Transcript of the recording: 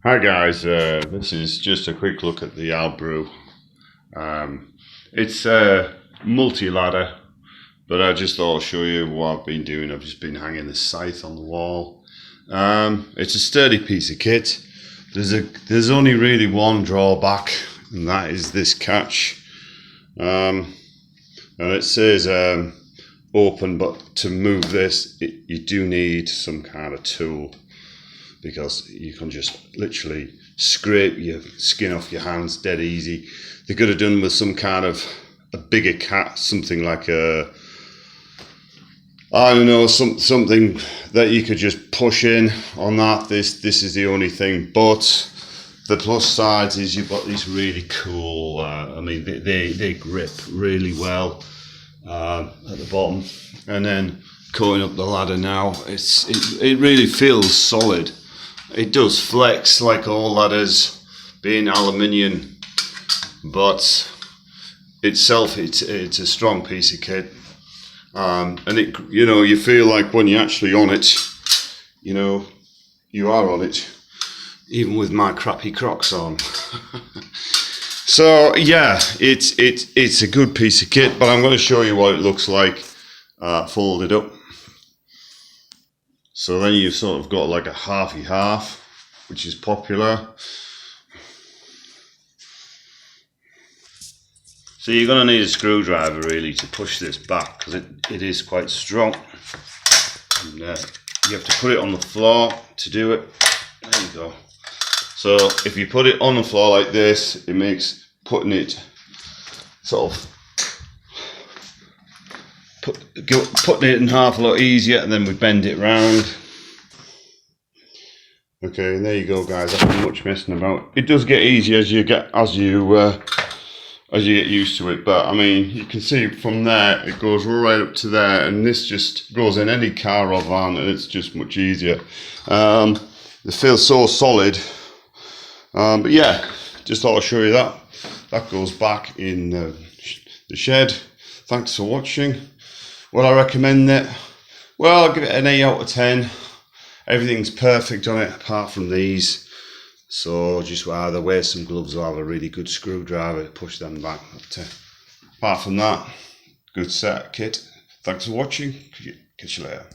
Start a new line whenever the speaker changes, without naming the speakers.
Hi guys, this is just a quick look at the Abru. It's a multi-ladder, but I just thought I'll show you what I've been doing. I've just been hanging the scythe on the wall. It's a sturdy piece of kit. There's only really one drawback, and that is this catch. And it says open, but to move this, you do need some kind of tool, because you can just literally scrape your skin off your hands dead easy. They could have done with some kind of a bigger cat, something like I don't know, something that you could just push in on that. This is the only thing, but the plus side is you've got these really cool, I mean, they grip really well at the bottom, and then going up the ladder now, it really feels solid. It does flex like all ladders, being aluminium, but itself it's a strong piece of kit, and it, you feel like when you're actually on it, you are on it, even with my crappy Crocs on. So yeah, it's a good piece of kit, but I'm going to show you what it looks like folded up. So then you've sort of got like a halfy half, which is popular. So you're going to need a screwdriver really to push this back, because it is quite strong. And you have to put it on the floor to do it. There you go. So if you put it on the floor like this, it makes putting it sort of putting it in half a lot easier, and then we bend it round. Okay, and there you go, guys. That's not much messing about. It does get easier as you get used to it, but I mean, you can see from there it goes right up to there, and this just goes in any car or van, and it's just much easier. It feels so solid, but yeah, just thought I'd show you that. That goes back in the shed. Thanks for watching. Would I recommend it? Well, I'll give it an 8 out of 10. Everything's perfect on it apart from these. So just either wear some gloves or have a really good screwdriver to push them back. But, apart from that, good set kit. Thanks for watching. Catch you later.